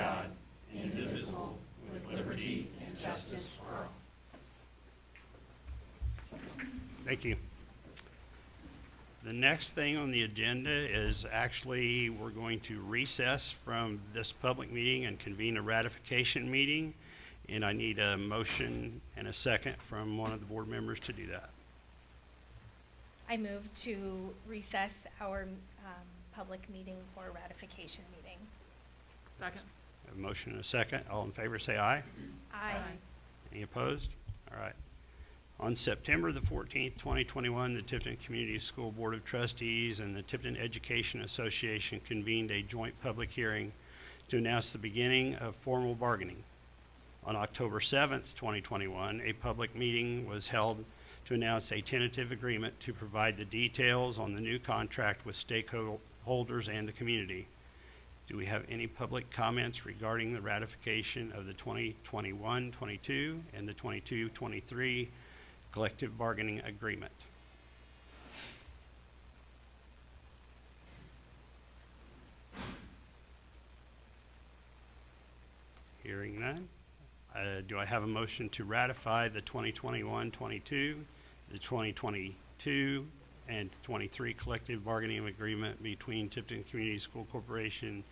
God, indivisible, with liberty and justice for all. Thank you. The next thing on the agenda is actually we're going to recess from this public meeting and convene a ratification meeting. And I need a motion and a second from one of the board members to do that. I move to recess our public meeting for ratification meeting. Second. I have a motion and a second. All in favor say aye. Aye. Any opposed? All right. On September the 14th, 2021, the Tipton Community School Board of Trustees and the Tipton Education Association convened a joint public hearing to announce the beginning of formal bargaining. On October 7th, 2021, a public meeting was held to announce a tentative agreement to provide the details on the new contract with stakeholders and the community. Do we have any public comments regarding the ratification of the 2021-22 and the 22-23 collective bargaining agreement? Hearing none. Do I have a motion to ratify the 2021-22, the 2022 and 23 collective bargaining agreement between Tipton Community School Corporation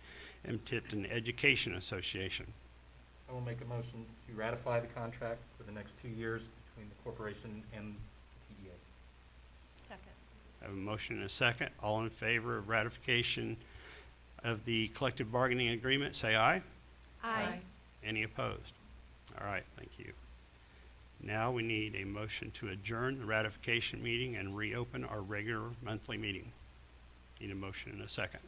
and Tipton Education Association? I will make a motion to ratify the contract for the next 2 years between the corporation and the TDA. Second. I have a motion and a second. All in favor of ratification of the collective bargaining agreement, say aye. Aye. Any opposed? All right, thank you. Now we need a motion to adjourn the ratification meeting and reopen our regular monthly meeting. Need a motion and a second.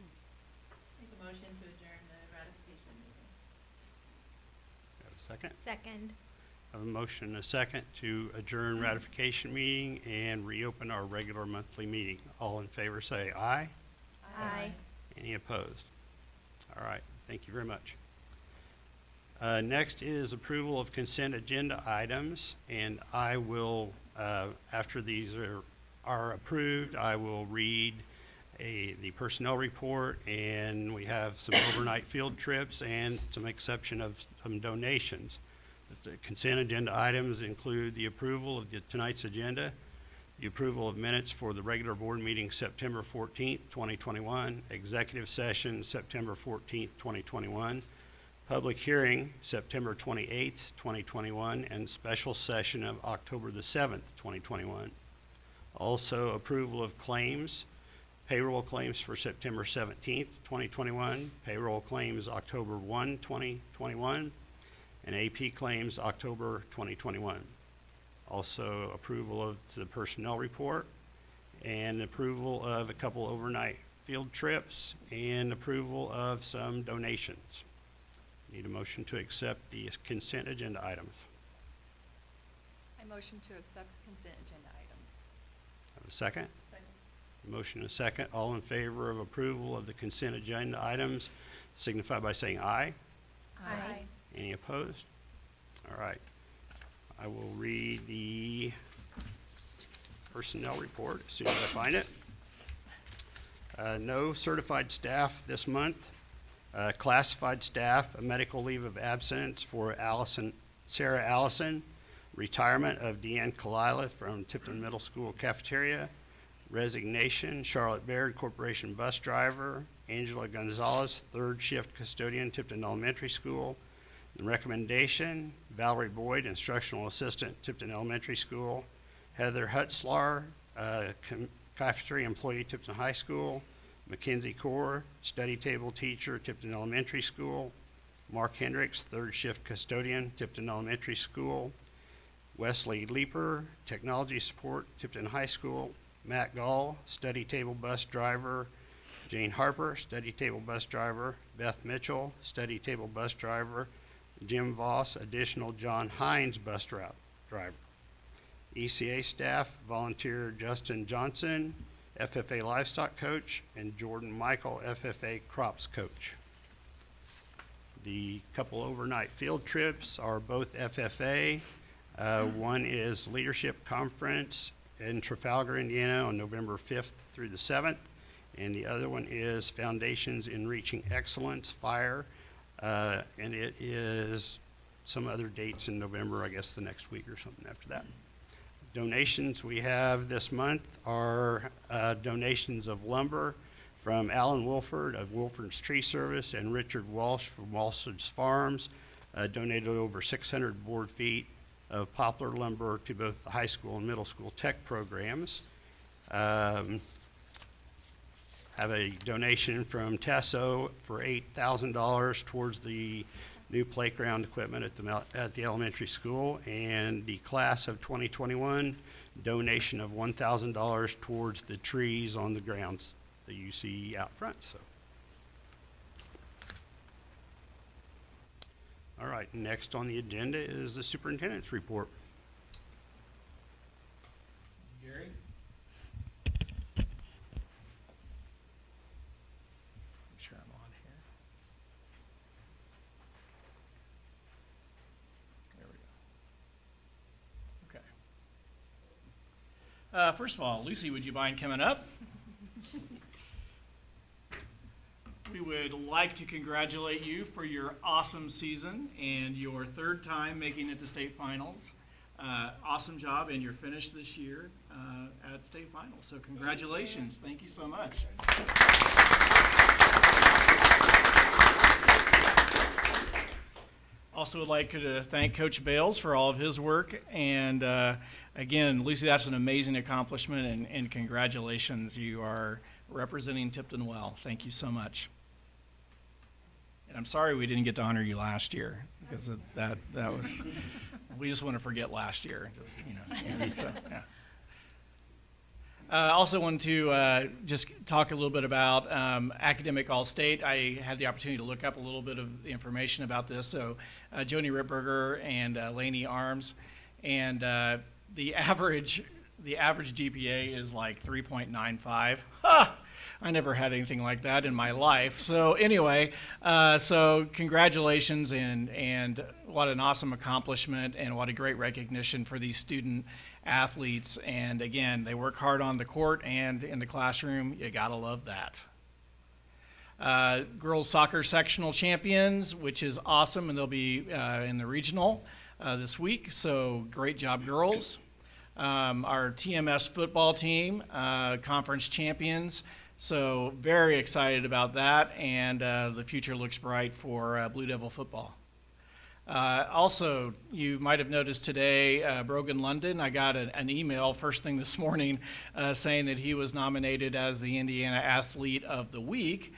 Make a motion to adjourn the ratification meeting. Have a second? Second. I have a motion and a second to adjourn ratification meeting and reopen our regular monthly meeting. All in favor say aye. Aye. Any opposed? All right, thank you very much. Next is approval of consent agenda items, and I will, after these are approved, I will read the personnel report, and we have some overnight field trips and some exception of some donations. The consent agenda items include the approval of tonight's agenda, the approval of minutes for the regular board meeting September 14th, 2021, executive session September 14th, 2021, public hearing September 28th, 2021, and special session of October the 7th, 2021. Also approval of claims, payroll claims for September 17th, 2021, payroll claims October 1, 2021, and AP claims October 2021. Also approval of the personnel report and approval of a couple overnight field trips and approval of some donations. Need a motion to accept the consent agenda items. I motion to accept consent agenda items. Have a second? Second. Motion and a second. All in favor of approval of the consent agenda items signify by saying aye. Aye. Any opposed? All right. I will read the personnel report as soon as I find it. No certified staff this month. Classified staff, a medical leave of absence for Sarah Allison, retirement of Deanne Kalila from Tipton Middle School cafeteria, resignation, Charlotte Baird Corporation bus driver, Angela Gonzalez, third shift custodian, Tipton Elementary School. The recommendation, Valerie Boyd, instructional assistant, Tipton Elementary School, Heather Hutzlar, cafeteria employee, Tipton High School, Mackenzie Core, study table teacher, Tipton Elementary School, Mark Hendricks, third shift custodian, Tipton Elementary School, Wesley Leeper, technology support, Tipton High School, Matt Gall, study table bus driver, Jane Harper, study table bus driver, Beth Mitchell, study table bus driver, Jim Voss, additional John Hines bus driver. ECA staff, volunteer Justin Johnson, FFA livestock coach, and Jordan Michael, FFA crops coach. The couple overnight field trips are both FFA. One is Leadership Conference in Trafalgar, Indiana on November 5th through the 7th, and the other one is Foundations in Reaching Excellence, FIRE, and it is some other dates in November, I guess the next week or something after that. Donations we have this month are donations of lumber from Alan Wolford of Wolford's Tree Service and Richard Walsh from Walsh's Farms, donated over 600 board feet of poplar lumber to both the high school and middle school tech programs. Have a donation from Tesso for $8,000 towards the new playground equipment at the elementary school, and the class of 2021 donation of $1,000 towards the trees on the grounds that you see out front. So, all right, next on the agenda is the superintendent's report. Gary? Make sure I'm on here. There we go. Okay. First of all, Lucy, would you mind coming up? We would like to congratulate you for your awesome season and your third time making it to state finals. Awesome job, and you're finished this year at state finals. So congratulations. Thank you so much. Also would like to thank Coach Bales for all of his work. And again, Lucy, that's an amazing accomplishment, and congratulations. You are representing Tipton well. Thank you so much. And I'm sorry we didn't get to honor you last year, because that was, we just want to forget last year. Just, so, yeah. Also wanted to just talk a little bit about Academic All-State. I had the opportunity to look up a little bit of information about this. So Joni Ripberger and Lainey Arms, and the average GPA is like 3.95. Ha! I never had anything like that in my life. So anyway, so congratulations, and what an awesome accomplishment, and what a great recognition for these student athletes. And again, they work hard on the court and in the classroom. You gotta love that. Girls soccer sectional champions, which is awesome, and they'll be in the regional this week. So great job, girls. Our TMS football team, conference champions. So very excited about that, and the future looks bright for Blue Devil football. Also, you might have noticed today, Brogan London, I got an email first thing this morning saying that he was nominated as the Indiana Athlete of the Week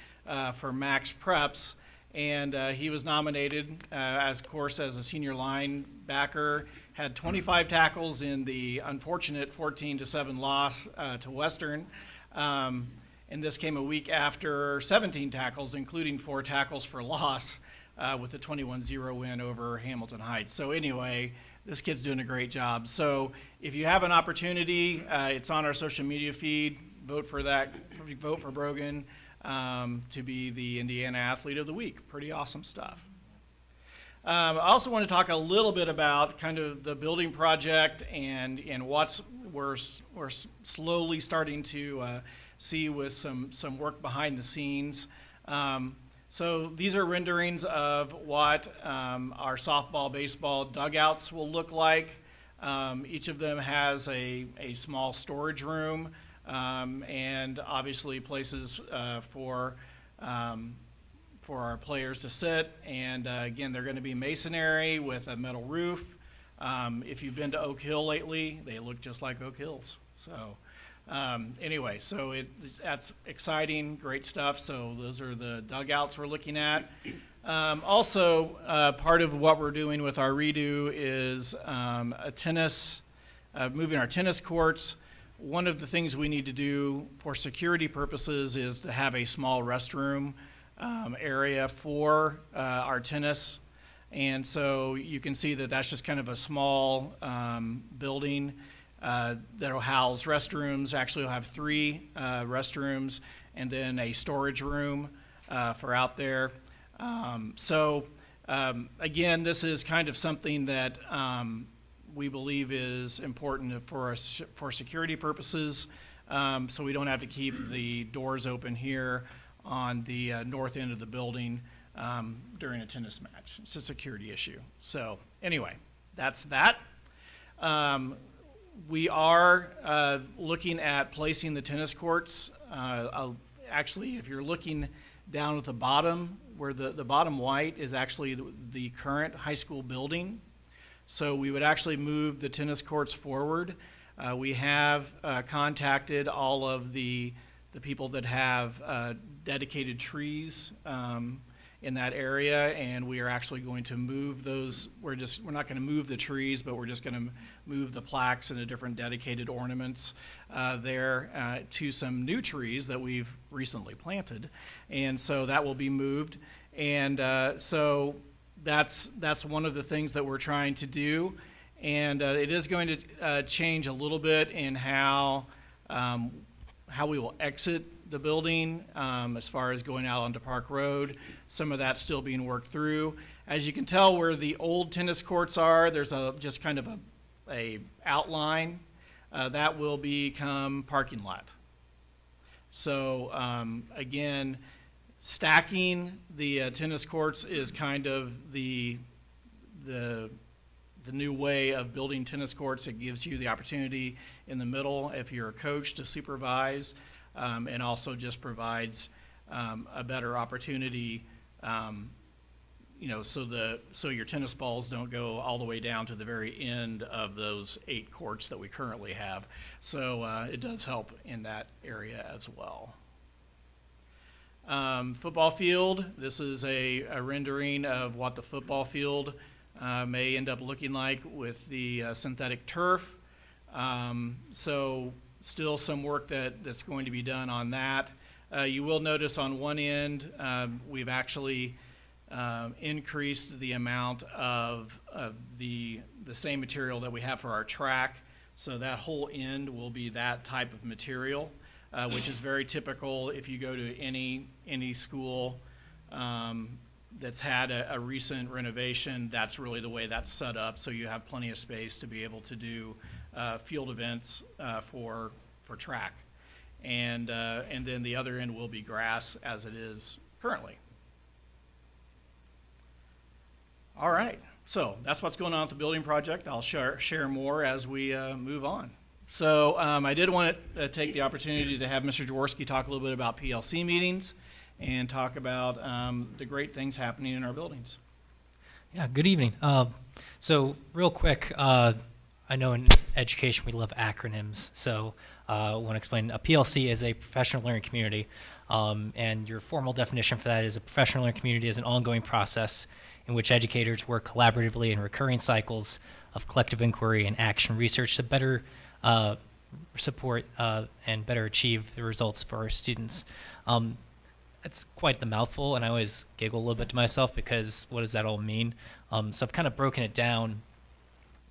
for Max Preps, and he was nominated as a senior linebacker, had 25 tackles in the unfortunate 14-7 loss to Western. And this came a week after 17 tackles, including 4 tackles for loss, with a 21-0 win over Hamilton Heights. So anyway, this kid's doing a great job. So if you have an opportunity, it's on our social media feed. Vote for that. Vote for Brogan to be the Indiana Athlete of the Week. Pretty awesome stuff. I also want to talk a little bit about kind of the building project and what's we're slowly starting to see with some work behind the scenes. So these are renderings of what our softball, baseball dugouts will look like. Each of them has a small storage room and obviously places for our players to sit. And again, they're going to be masonry with a metal roof. If you've been to Oak Hill lately, they look just like Oak Hills. So anyway, so that's exciting, great stuff. So those are the dugouts we're looking at. Also, part of what we're doing with our redo is moving our tennis courts. One of the things we need to do for security purposes is to have a small restroom area for our tennis. And so you can see that that's just kind of a small building that'll house restrooms. Actually, we'll have 3 restrooms and then a storage room for out there. Again, this is kind of something that we believe is important for us for security purposes, so we don't have to keep the doors open here on the north end of the building during a tennis match. It's a security issue. So anyway, that's that. We are looking at placing the tennis courts. Actually, if you're looking down at the bottom, where the bottom white is actually the current high school building. So we would actually move the tennis courts forward. We have contacted all of the people that have dedicated trees in that area, and we are actually going to move those. We're not going to move the trees, but we're just going to move the plaques and the different dedicated ornaments there to some new trees that we've recently planted, and so that will be moved. And so that's one of the things that we're trying to do, and it is going to change a little bit in how we will exit the building as far as going out onto Park Road. Some of that's still being worked through. As you can tell, where the old tennis courts are, there's just kind of a outline that will become parking lot. So again, stacking the tennis courts is kind of the new way of building tennis courts. It gives you the opportunity in the middle, if you're a coach, to supervise, and also just provides a better opportunity, so your tennis balls don't go all the way down to the very end of those 8 courts that we currently have. So it does help in that area as well. Football field, this is a rendering of what the football field may end up looking like with the synthetic turf. So still some work that's going to be done on that. You will notice on one end, we've actually increased the amount of the same material that we have for our track. So that whole end will be that type of material, which is very typical if you go to any school that's had a recent renovation. That's really the way that's set up, so you have plenty of space to be able to do field events for track. And then the other end will be grass as it is currently. All right, so that's what's going on with the building project. I'll share more as we move on. So I did want to take the opportunity to have Mr. Jaworski talk a little bit about PLC meetings and talk about the great things happening in our buildings. Yeah, good evening. So real quick, I know in education we love acronyms, so I want to explain. A PLC is a professional learning community, and your formal definition for that is a professional learning community is an ongoing process in which educators work collaboratively in recurring cycles of collective inquiry and action research to better support and better achieve the results for our students. It's quite the mouthful, and I always giggle a little bit to myself because what does that all mean? So I've kind of broken it down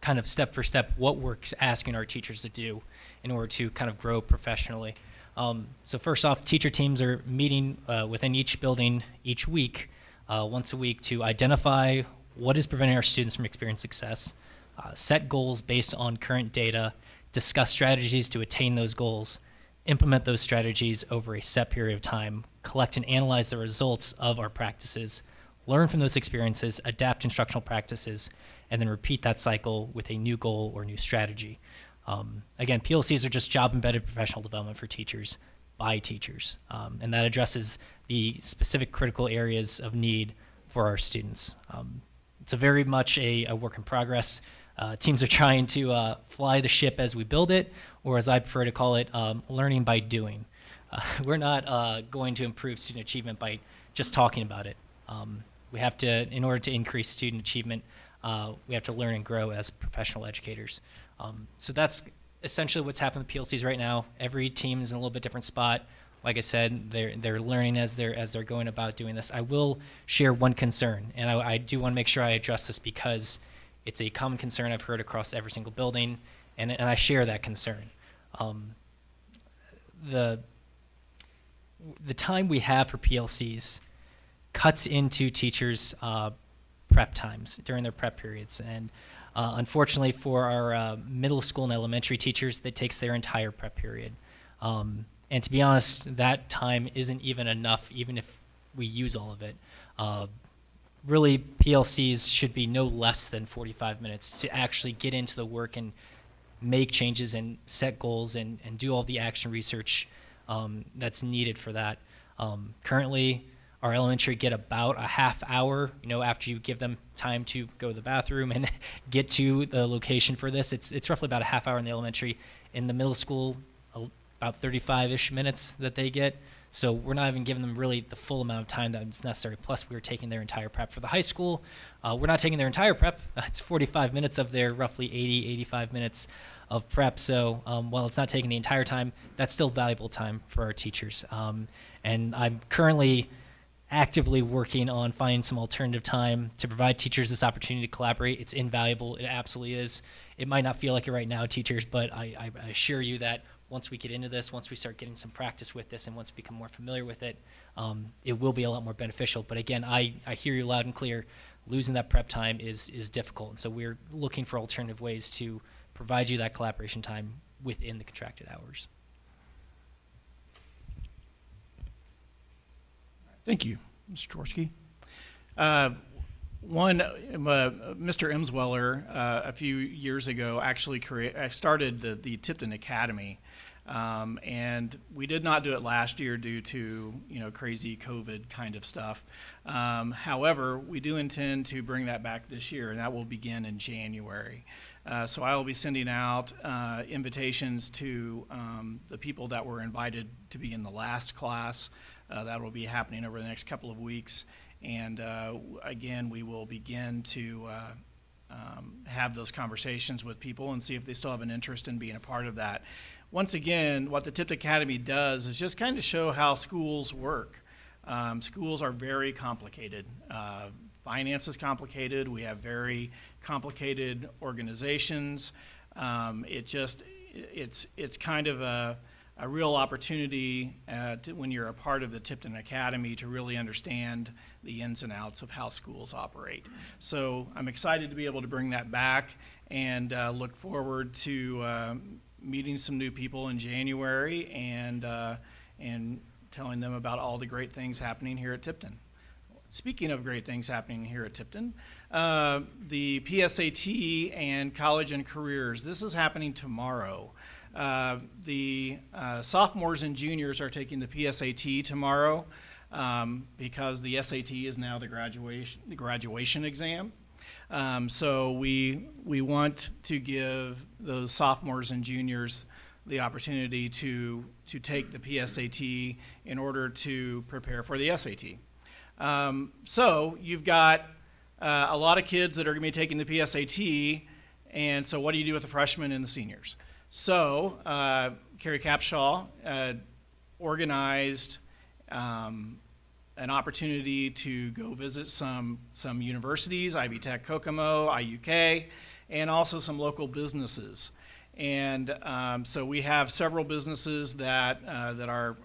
kind of step for step what we're asking our teachers to do in order to kind of grow professionally. So first off, teacher teams are meeting within each building each week, once a week, to identify what is preventing our students from experiencing success, set goals based on current data, discuss strategies to attain those goals, implement those strategies over a set period of time, collect and analyze the results of our practices, learn from those experiences, adapt instructional practices, and then repeat that cycle with a new goal or new strategy. Again, PLCs are just job-embedded professional development for teachers by teachers, and that addresses the specific critical areas of need for our students. It's a very much a work in progress. Teams are trying to fly the ship as we build it, or as I prefer to call it, learning by doing. We're not going to improve student achievement by just talking about it. We have to, in order to increase student achievement, we have to learn and grow as professional educators. So that's essentially what's happening with PLCs right now. Every team is in a little bit different spot. Like I said, they're learning as they're going about doing this. I will share one concern, and I do want to make sure I address this because it's a common concern I've heard across every single building, and I share that concern. The time we have for PLCs cuts into teachers' prep times during their prep periods, and unfortunately for our middle school and elementary teachers, that takes their entire prep period. And to be honest, that time isn't even enough, even if we use all of it. Really, PLCs should be no less than 45 minutes to actually get into the work and make changes and set goals and do all the action research that's needed for that. Currently, our elementary get about a half hour, after you give them time to go to the bathroom and get to the location for this. It's roughly about a half hour in the elementary. In the middle school, about 35-ish minutes that they get. So we're not even giving them really the full amount of time that's necessary. Plus, we're taking their entire prep. For the high school, we're not taking their entire prep. It's 45 minutes of their roughly 80, 85 minutes of prep. So while it's not taking the entire time, that's still valuable time for our teachers. And I'm currently actively working on finding some alternative time to provide teachers this opportunity to collaborate. It's invaluable. It absolutely is. It might not feel like it right now, teachers, but I assure you that once we get into this, once we start getting some practice with this, and once we become more familiar with it, it will be a lot more beneficial. But again, I hear you loud and clear. Losing that prep time is difficult, and so we're looking for alternative ways to provide you that collaboration time within the contracted hours. Thank you, Mr. Jaworski. Mr. Emsweller, a few years ago, actually started the Tipton Academy, and we did not do it last year due to crazy COVID kind of stuff. However, we do intend to bring that back this year, and that will begin in January. So I will be sending out invitations to the people that were invited to be in the last class. That will be happening over the next couple of weeks. And again, we will begin to have those conversations with people and see if they still have an interest in being a part of that. Once again, what the Tipton Academy does is just kind of show how schools work. Schools are very complicated. Finance is complicated. We have very complicated organizations. It's kind of a real opportunity when you're a part of the Tipton Academy to really understand the ins and outs of how schools operate. So I'm excited to be able to bring that back and look forward to meeting some new people in January and telling them about all the great things happening here at Tipton. Speaking of great things happening here at Tipton, the PSAT and College and Careers, this is happening tomorrow. The sophomores and juniors are taking the PSAT tomorrow because the SAT is now the graduation exam. So we want to give those sophomores and juniors the opportunity to take the PSAT in order to prepare for the SAT. So you've got a lot of kids that are going to be taking the PSAT, and so what do you do with the freshmen and the seniors? So Carrie Capshaw organized an opportunity to go visit some universities, Ivy Tech Kokomo, IUK, and also some local businesses. And so we have several businesses that our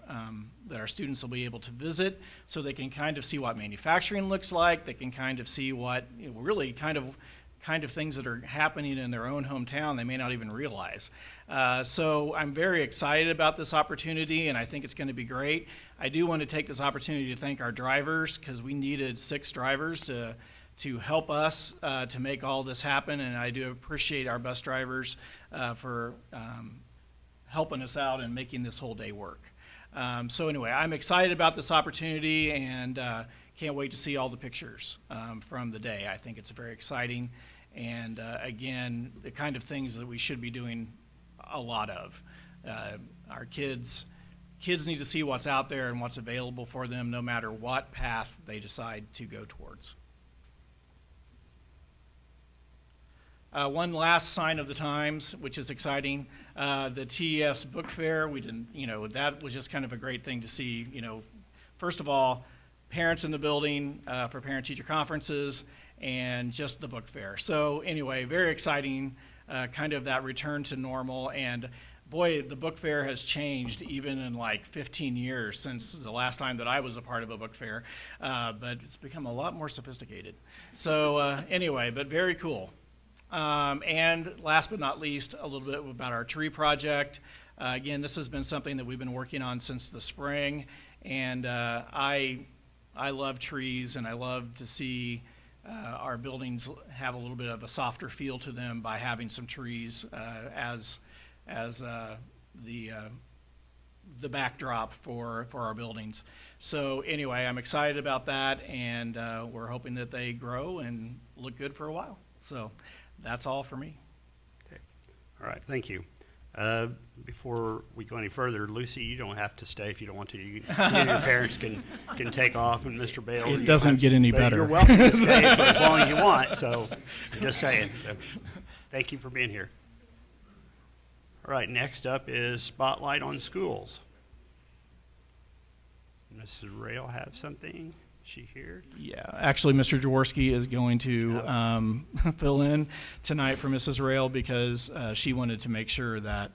students will be able to visit, so they can kind of see what manufacturing looks like. They can kind of see what really kind of things that are happening in their own hometown they may not even realize. So I'm very excited about this opportunity, and I think it's going to be great. I do want to take this opportunity to thank our drivers, because we needed 6 drivers to help us to make all this happen, and I do appreciate our bus drivers for helping us out and making this whole day work. So anyway, I'm excited about this opportunity, and can't wait to see all the pictures from the day. I think it's very exciting, and again, the kind of things that we should be doing a lot of. Our kids need to see what's out there and what's available for them, no matter what path they decide to go towards. One last sign of the times, which is exciting, the TES Book Fair. We didn't, that was just kind of a great thing to see. First of all, parents in the building for parent-teacher conferences, and just the book fair. So anyway, very exciting, kind of that return to normal. And boy, the book fair has changed even in like 15 years since the last time that I was a part of a book fair, but it's become a lot more sophisticated. So anyway, but very cool. And last but not least, a little bit about our tree project. Again, this has been something that we've been working on since the spring, and I I love trees, and I love to see our buildings have a little bit of a softer feel to them by having some trees as the backdrop for our buildings. So anyway, I'm excited about that, and we're hoping that they grow and look good for a while. So that's all for me. Okay. All right, thank you. Before we go any further, Lucy, you don't have to stay if you don't want to. You and your parents can take off, and Mr. Bale. It doesn't get any better. You're welcome to stay for as long as you want, so just saying. So, thank you for being here. All right, next up is Spotlight on Schools. Mrs. Rail have something? Is she here? Yeah, actually, Mr. Jaworski is going to fill in tonight for Mrs. Rail because she wanted to make sure that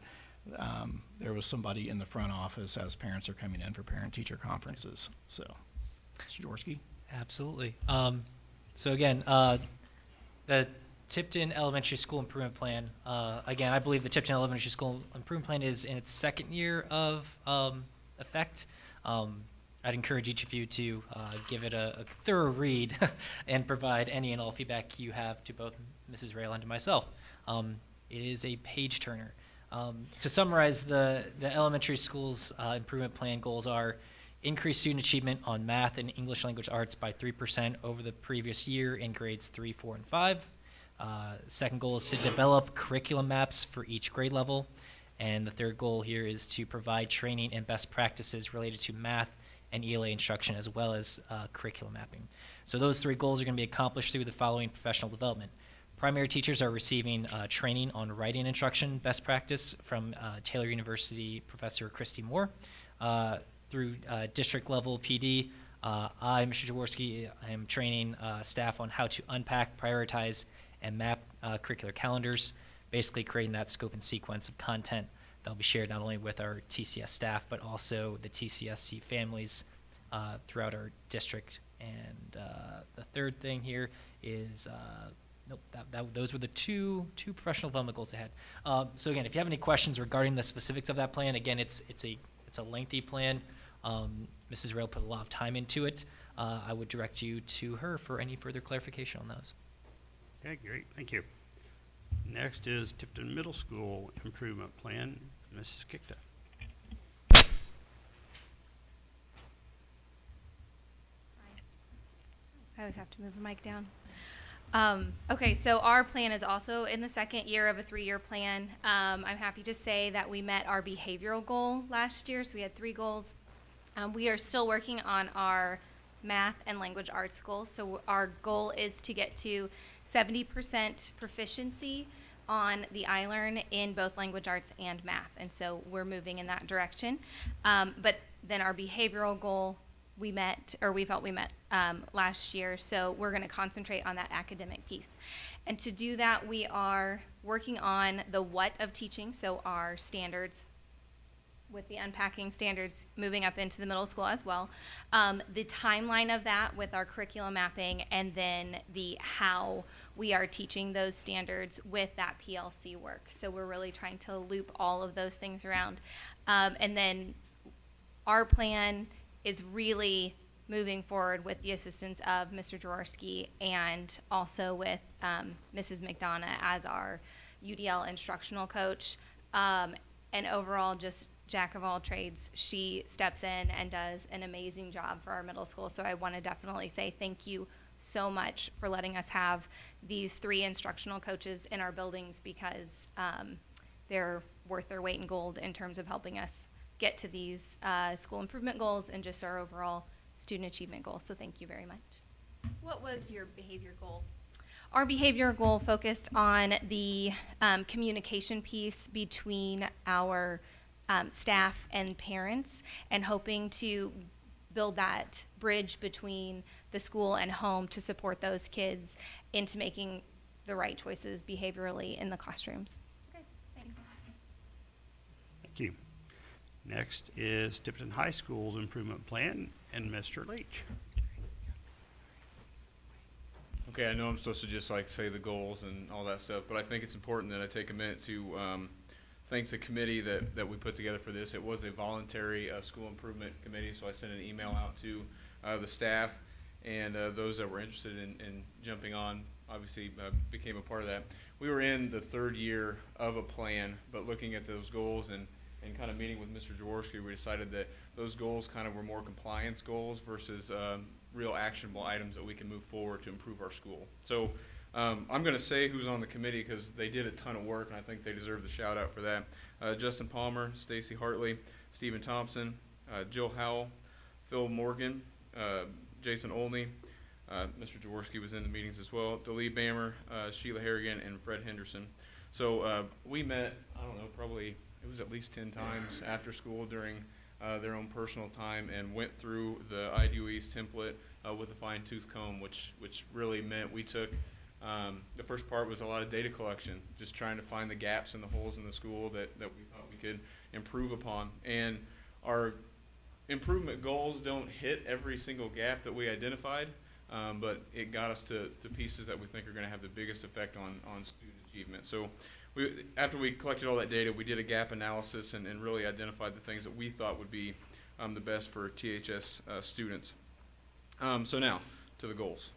there was somebody in the front office as parents are coming in for parent-teacher conferences. So, Mr. Jaworski. Absolutely. So again, the Tipton Elementary School Improvement Plan. Again, I believe the Tipton Elementary School Improvement Plan is in its second year of effect. I'd encourage each of you to give it a thorough read and provide any and all feedback you have to both Mrs. Rail and to myself. It is a page turner. To summarize, the elementary school's improvement plan goals are increase student achievement on math and English language arts by 3% over the previous year in grades 3, 4, and 5. Second goal is to develop curriculum maps for each grade level. And the third goal here is to provide training and best practices related to math and ELA instruction, as well as curriculum mapping. So those three goals are going to be accomplished through the following professional development. Primary teachers are receiving training on writing instruction best practice from Taylor University Professor Christy Moore. Through district level PD, I, Mr. Jaworski, I am training staff on how to unpack, prioritize, and map curricular calendars, basically creating that scope and sequence of content that'll be shared not only with our TCS staff, but also the TCSC families throughout our district. And the third thing here is, those were the two professional development goals I had. So again, if you have any questions regarding the specifics of that plan, again, it's a lengthy plan. Mrs. Rail put a lot of time into it. I would direct you to her for any further clarification on those. Okay, great, thank you. Next is Tipton Middle School Improvement Plan, Mrs. Kikta. I always have to move the mic down. Okay, so our plan is also in the second year of a 3-year plan. I'm happy to say that we met our behavioral goal last year, so we had 3 goals. We are still working on our math and language arts goals, so our goal is to get to 70% proficiency on the iLearn in both language arts and math, and so we're moving in that direction. But then our behavioral goal we felt we met last year, so we're going to concentrate on that academic piece. And to do that, we are working on the what of teaching, so our standards, with the unpacking standards moving up into the middle school as well. The timeline of that with our curriculum mapping, and then the how we are teaching those standards with that PLC work. So we're really trying to loop all of those things around. And then our plan is really moving forward with the assistance of Mr. Jaworski and also with Mrs. McDonough as our UDL instructional coach. And overall, just jack of all trades. She steps in and does an amazing job for our middle school. So I want to definitely say thank you so much for letting us have these 3 instructional coaches in our buildings, because they're worth their weight in gold in terms of helping us get to these school improvement goals and just our overall student achievement goals. So thank you very much. What was your behavior goal? Our behavior goal focused on the communication piece between our staff and parents, and hoping to build that bridge between the school and home to support those kids into making the right choices behaviorally in the classrooms. Okay, thanks. Thank you. Next is Tipton High School's Improvement Plan, and Mr. Leach. Okay, I know I'm supposed to just like say the goals and all that stuff, but I think it's important that I take a minute to thank the committee that we put together for this. It was a voluntary school improvement committee, so I sent an email out to the staff and those that were interested in jumping on, obviously became a part of that. We were in the third year of a plan, but looking at those goals and kind of meeting with Mr. Jaworski, we decided that those goals kind of were more compliance goals versus real actionable items that we can move forward to improve our school. So I'm going to say who's on the committee because they did a ton of work, and I think they deserve the shout out for that. Justin Palmer, Stacy Hartley, Stephen Thompson, Jill Howell, Phil Morgan, Jason Olney, Mr. Jaworski was in the meetings as well, Dalee Bammer, Sheila Harrigan, and Fred Henderson. So we met, I don't know, probably it was at least 10 times after school during their own personal time, and went through the IDOE's template with a fine-tooth comb, which really meant we took, the first part was a lot of data collection, just trying to find the gaps and the holes in the school that we thought we could improve upon. And our improvement goals don't hit every single gap that we identified, but it got us to pieces that we think are going to have the biggest effect on student achievement. So after we collected all that data, we did a gap analysis and really identified the things that we thought would be the best for THS students. So now, to the goals.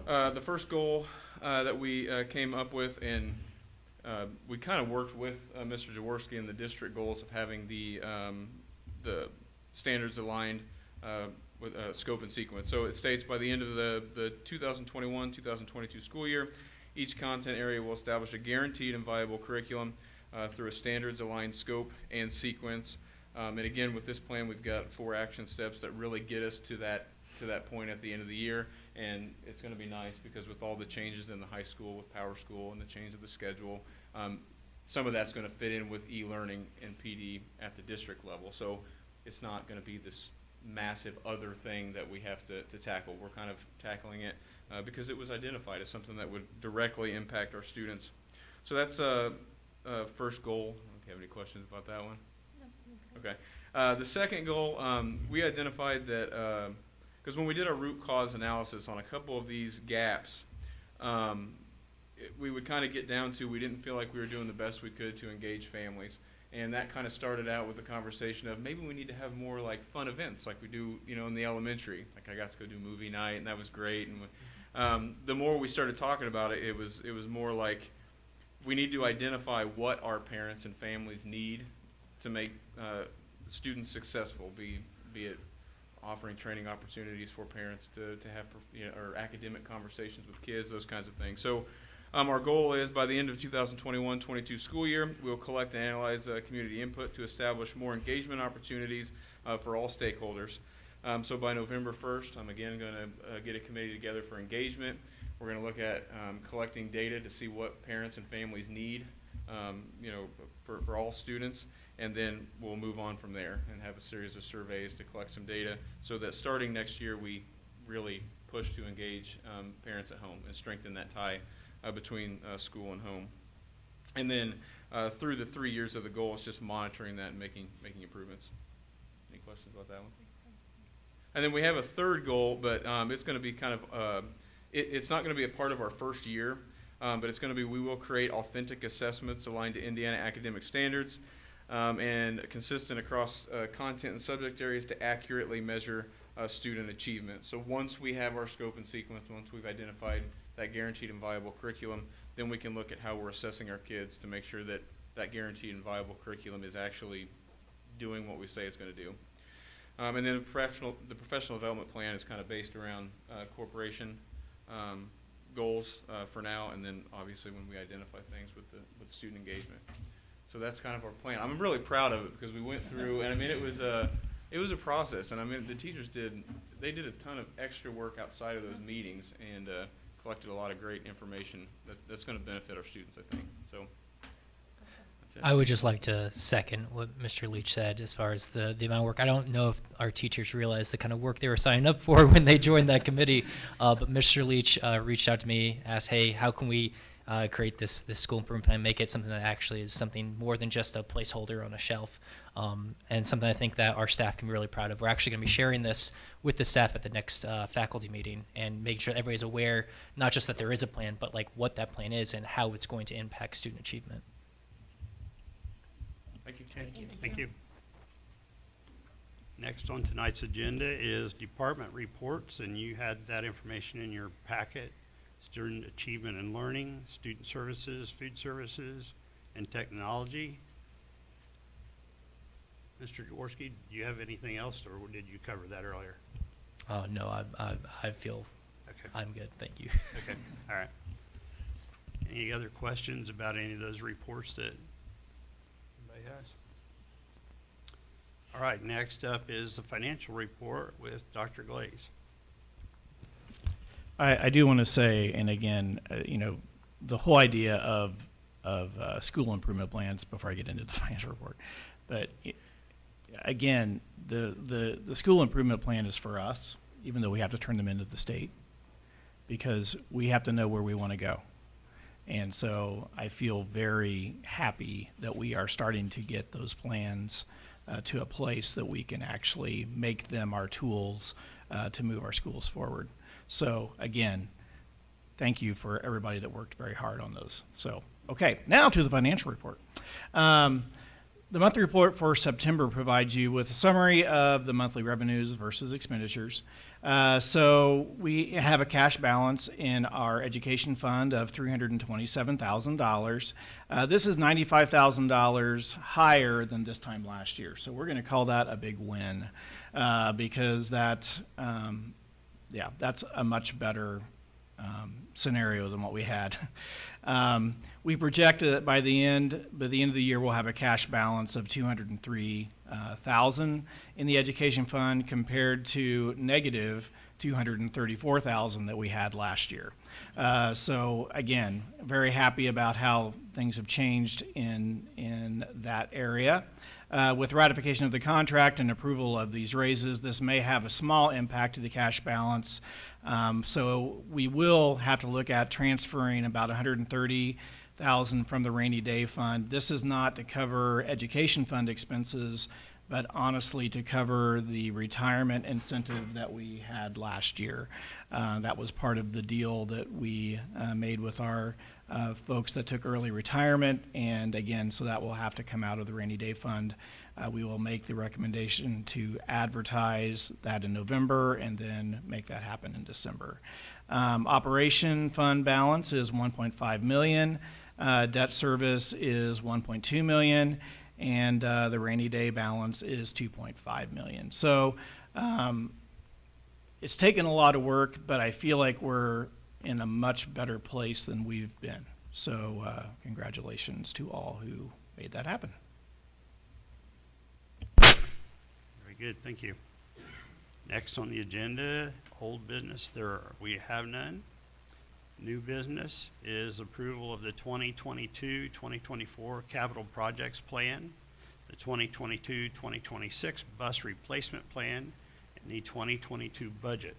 The first goal that we came up with, and we kind of worked with Mr. Jaworski in the district goals of having the standards aligned with scope and sequence. So it states by the end of the 2021-2022 school year, each content area will establish a guaranteed and viable curriculum through a standards aligned scope and sequence. And again, with this plan, we've got 4 action steps that really get us to that point at the end of the year. And it's going to be nice because with all the changes in the high school with Power School and the change of the schedule, some of that's going to fit in with e-learning and PD at the district level. So it's not going to be this massive other thing that we have to tackle. We're kind of tackling it because it was identified as something that would directly impact our students. So that's first goal. Do you have any questions about that one? No. Okay. The second goal, we identified that because when we did our root cause analysis on a couple of these gaps, we would kind of get down to we didn't feel like we were doing the best we could to engage families. And that kind of started out with the conversation of maybe we need to have more like fun events like we do, in the elementary. Like I got to go do movie night, and that was great. And the more we started talking about it, it was more like we need to identify what our parents and families need to make students successful, be it offering training opportunities for parents to have or academic conversations with kids, those kinds of things. So our goal is by the end of 2021-22 school year, we'll collect and analyze community input to establish more engagement opportunities for all stakeholders. So by November 1st, I'm again going to get a committee together for engagement. We're going to look at collecting data to see what parents and families need, for all students, and then we'll move on from there and have a series of surveys to collect some data so that starting next year we really push to engage parents at home and strengthen that tie between school and home. And then through the 3 years of the goal, it's just monitoring that and making improvements. Any questions about that one? And then we have a third goal, but it's going to be kind of, it's not going to be a part of our first year, but it's going to be we will create authentic assessments aligned to Indiana academic standards and consistent across content and subject areas to accurately measure student achievement. So once we have our scope and sequence, once we've identified that guaranteed and viable curriculum, then we can look at how we're assessing our kids to make sure that that guaranteed and viable curriculum is actually doing what we say it's going to do. And then the professional development plan is kind of based around corporation goals for now, and then obviously when we identify things with student engagement. So that's kind of our plan. I'm really proud of it because we went through, and I mean it was a process, and I mean the teachers did a ton of extra work outside of those meetings and collected a lot of great information that's going to benefit our students, I think. So that's it. I would just like to second what Mr. Leach said as far as the amount of work. I don't know if our teachers realized the kind of work they were signing up for when they joined that committee, but Mr. Leach reached out to me, asked, hey, how can we create this school improvement plan, make it something that actually is something more than just a placeholder on a shelf, and something I think that our staff can be really proud of. We're actually going to be sharing this with the staff at the next faculty meeting and making sure everybody's aware, not just that there is a plan, but like what that plan is and how it's going to impact student achievement. Thank you. Thank you. Next on tonight's agenda is department reports, and you had that information in your packet. Student achievement and learning, student services, food services, and technology. Mr. Jaworski, do you have anything else, or did you cover that earlier? No, I feel Okay. I'm good. Thank you. Okay, all right. Any other questions about any of those reports that anybody has? All right, next up is the financial report with Dr. Glaze. I do want to say, and again, the whole idea of school improvement plans, before I get into the financial report, but again, the school improvement plan is for us, even though we have to turn them into the state, because we have to know where we want to go. And so I feel very happy that we are starting to get those plans to a place that we can actually make them our tools to move our schools forward. So again, thank you for everybody that worked very hard on those. So, okay, now to the financial report. The monthly report for September provides you with a summary of the monthly revenues versus expenditures. So we have a cash balance in our education fund of $327,000. This is $95,000 higher than this time last year. So we're going to call that a big win because that's a much better scenario than what we had. We project that by the end of the year, we'll have a cash balance of $203,000 in the education fund compared to negative $234,000 that we had last year. So again, very happy about how things have changed in that area. With ratification of the contract and approval of these raises, this may have a small impact to the cash balance. So we will have to look at transferring about $130,000 from the rainy day fund. This is not to cover education fund expenses, but honestly to cover the retirement incentive that we had last year. That was part of the deal that we made with our folks that took early retirement, and again, so that will have to come out of the rainy day fund. We will make the recommendation to advertise that in November and then make that happen in December. Operation fund balance is $1.5 million. Debt service is $1.2 million, and the rainy day balance is $2.5 million. So it's taken a lot of work, but I feel like we're in a much better place than we've been. So congratulations to all who made that happen. Very good, thank you. Next on the agenda, old business, we have none. New business is approval of the 2022-2024 capital projects plan, the 2022-2026 bus replacement plan, and the 2022 budget.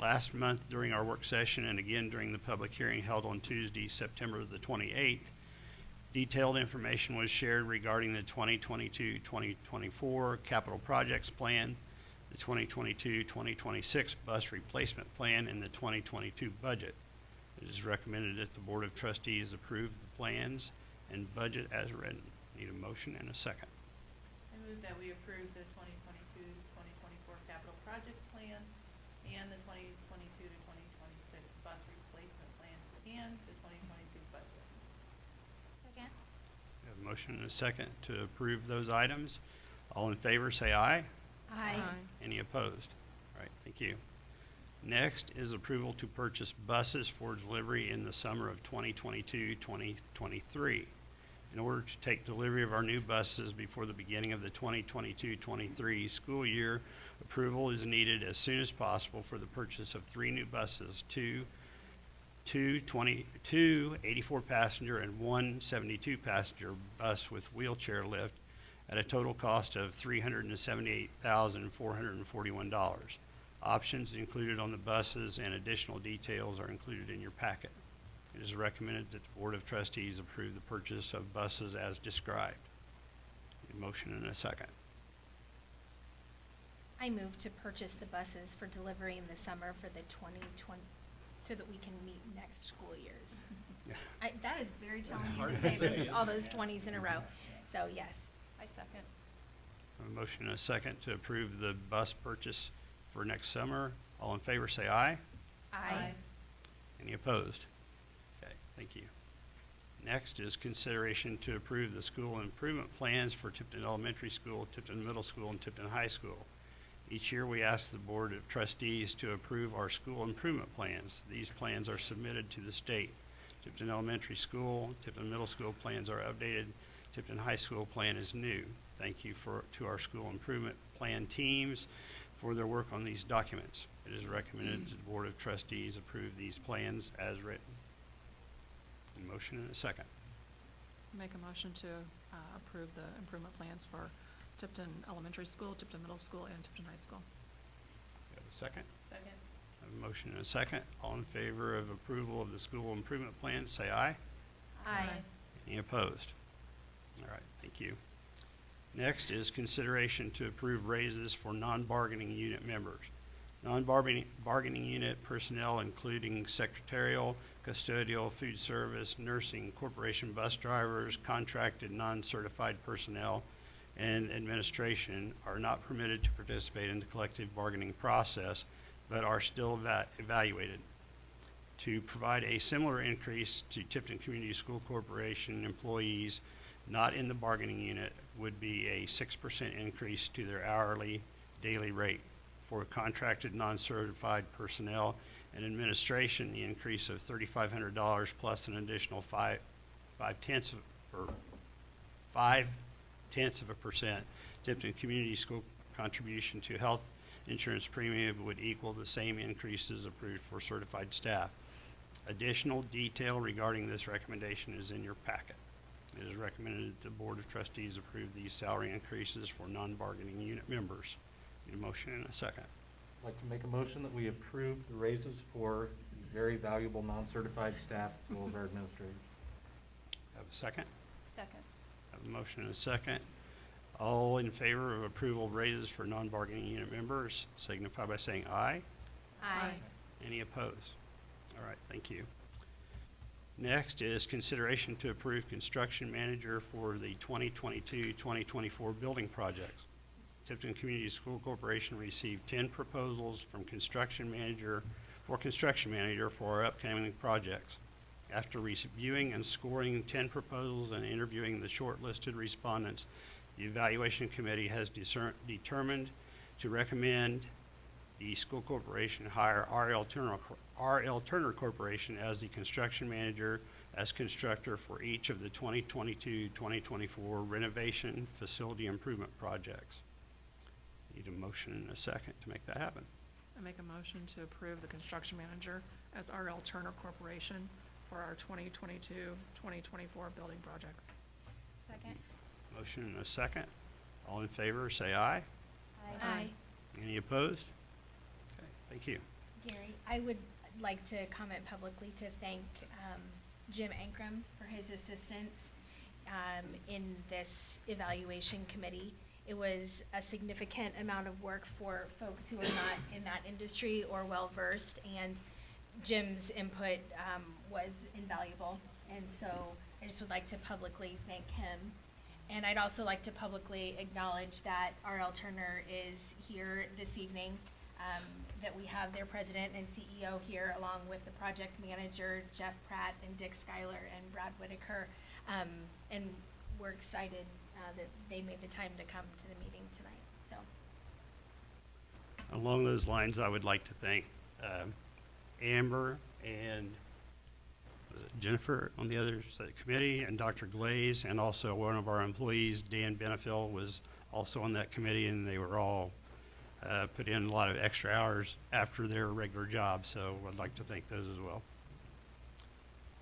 Last month during our work session and again during the public hearing held on Tuesday, September the 28th, detailed information was shared regarding the 2022-2024 capital projects plan, the 2022-2026 bus replacement plan, and the 2022 budget. It is recommended that the Board of Trustees approve the plans and budget as written. Need a motion and a second. I move that we approve the 2022-2024 capital projects plan and the 2022-2026 bus replacement plan and the 2022 budget. Second. We have a motion and a second to approve those items. All in favor, say aye. Aye. Any opposed? All right, thank you. Next is approval to purchase buses for delivery in the summer of 2022-2023. In order to take delivery of our new buses before the beginning of the 2022-23 school year, approval is needed as soon as possible for the purchase of 3 new buses, two 84-passenger and one 72-passenger bus with wheelchair lift at a total cost of $378,441. Options included on the buses and additional details are included in your packet. It is recommended that the Board of Trustees approve the purchase of buses as described. A motion and a second. I move to purchase the buses for delivery in the summer for the 2020, so that we can meet next school years. That is very challenging to say, all those 20s in a row. So yes. I second. A motion and a second to approve the bus purchase for next summer. All in favor, say aye. Aye. Any opposed? Okay, thank you. Next is consideration to approve the school improvement plans for Tipton Elementary School, Tipton Middle School, and Tipton High School. Each year, we ask the Board of Trustees to approve our school improvement plans. These plans are submitted to the state. Tipton Elementary School, Tipton Middle School plans are updated. Tipton High School plan is new. Thank you to our school improvement plan teams for their work on these documents. It is recommended that the Board of Trustees approve these plans as written. A motion and a second. Make a motion to approve the improvement plans for Tipton Elementary School, Tipton Middle School, and Tipton High School. You have a second? Second. I have a motion and a second. All in favor of approval of the school improvement plan, say aye. Aye. Any opposed? All right, thank you. Next is consideration to approve raises for non-bargaining unit members. Non-bargaining unit personnel, including secretarial, custodial, food service, nursing, corporation bus drivers, contracted non-certified personnel, and administration, are not permitted to participate in the collective bargaining process, but are still evaluated. To provide a similar increase to Tipton Community School Corporation employees not in the bargaining unit would be a 6% increase to their hourly daily rate. For contracted non-certified personnel and administration, the increase of $3,500 plus an additional 5/10 of a percent Tipton Community School contribution to health insurance premium would equal the same increases approved for certified staff. Additional detail regarding this recommendation is in your packet. It is recommended that the Board of Trustees approve these salary increases for non-bargaining unit members. Need a motion and a second. I'd like to make a motion that we approve the raises for the very valuable non-certified staff as well as our administrators. Have a second? Second. Have a motion and a second. All in favor of approval of raises for non-bargaining unit members signify by saying aye. Aye. Any opposed? All right, thank you. Next is consideration to approve construction manager for the 2022-2024 building projects. Tipton Community School Corporation received 10 proposals from construction manager for our upcoming projects. After reviewing and scoring 10 proposals and interviewing the shortlisted respondents, the evaluation committee has determined to recommend the school corporation hire R.L. Turner Corporation as the construction manager as constructor for each of the 2022-2024 renovation facility improvement projects. Need a motion and a second to make that happen. I make a motion to approve the construction manager as R.L. Turner Corporation for our 2022-2024 building projects. Second. Motion and a second. All in favor, say aye. Aye. Any opposed? Okay, thank you. Gary, I would like to comment publicly to thank Jim Ankrum for his assistance in this evaluation committee. It was a significant amount of work for folks who are not in that industry or well-versed, and Jim's input was invaluable. And so I just would like to publicly thank him. And I'd also like to publicly acknowledge that R.L. Turner is here this evening, that we have their president and CEO here, along with the project manager, Jeff Pratt, and Dick Schuyler, and Brad Whitaker. And we're excited that they made the time to come to the meeting tonight. So, Along those lines, I would like to thank Amber and Jennifer on the other side of the committee, and Dr. Glaze, and also one of our employees, Dan Benefiel, was also on that committee, and they were all put in a lot of extra hours after their regular job, so I'd like to thank those as well.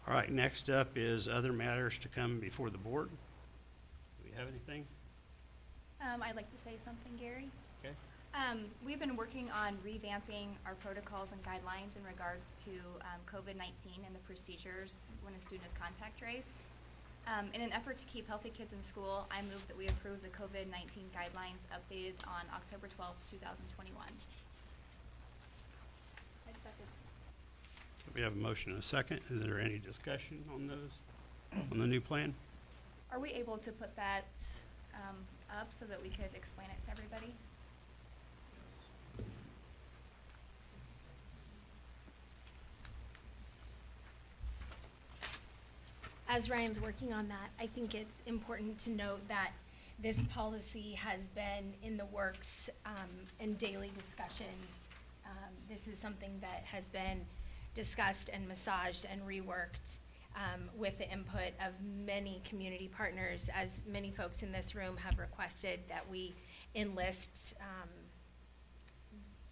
All right, next up is other matters to come before the board. Do we have anything? I'd like to say something, Gary. Okay. We've been working on revamping our protocols and guidelines in regards to COVID-19 and the procedures when a student is contact traced. In an effort to keep healthy kids in school, I move that we approve the COVID-19 guidelines updated on October 12th, 2021. I second. We have a motion and a second. Is there any discussion on those, on the new plan? Are we able to put that up so that we could explain it to everybody? As Ryan's working on that, I think it's important to note that this policy has been in the works in daily discussion. This is something that has been discussed and massaged and reworked with the input of many community partners, as many folks in this room have requested that we enlist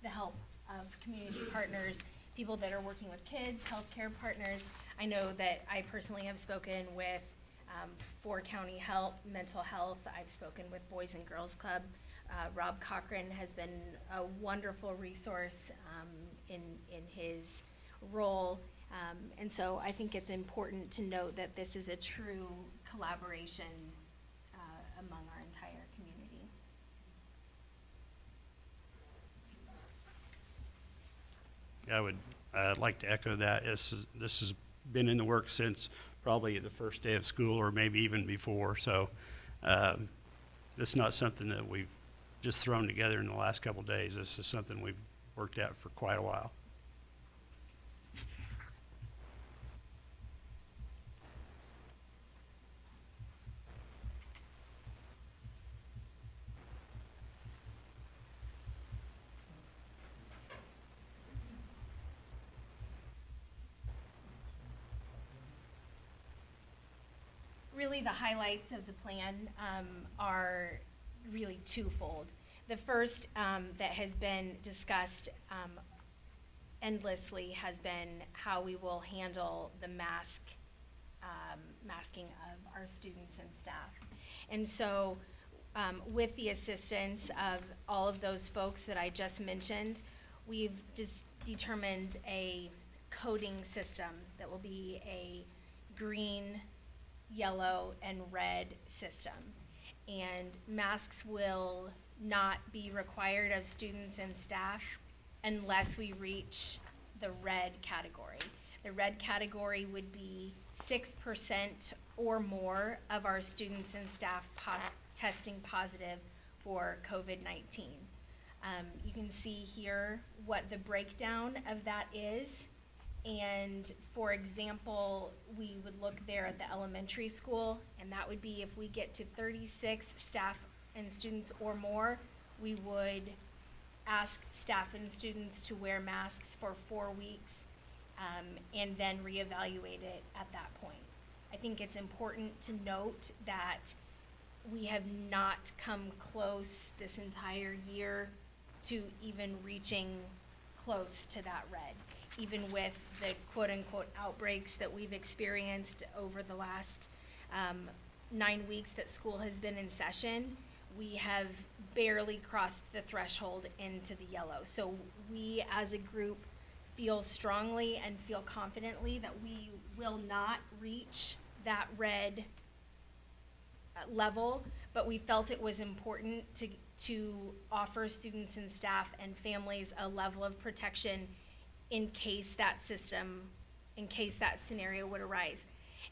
the help of community partners, people that are working with kids, healthcare partners. I know that I personally have spoken with 4 County Health, Mental Health. I've spoken with Boys and Girls Club. Rob Cochran has been a wonderful resource in his role. And so I think it's important to note that this is a true collaboration among our entire community. I would like to echo that. This has been in the works since probably the first day of school or maybe even before. So it's not something that we've just thrown together in the last couple of days. This is something we've worked at for quite a while. Really, the highlights of the plan are really twofold. The first that has been discussed endlessly has been how we will handle the masking of our students and staff. And so with the assistance of all of those folks that I just mentioned, we've determined a coding system that will be a green, yellow, and red system. And masks will not be required of students and staff unless we reach the red category. The red category would be 6% or more of our students and staff testing positive for COVID-19. You can see here what the breakdown of that is. And for example, we would look there at the elementary school, and that would be if we get to 36 staff and students or more, we would ask staff and students to wear masks for 4 weeks and then reevaluate it at that point. I think it's important to note that we have not come close this entire year to even reaching close to that red. Even with the quote-unquote outbreaks that we've experienced over the last 9 weeks that school has been in session, we have barely crossed the threshold into the yellow. So we as a group feel strongly and feel confidently that we will not reach that red level, but we felt it was important to offer students and staff and families a level of protection in case that scenario would arise.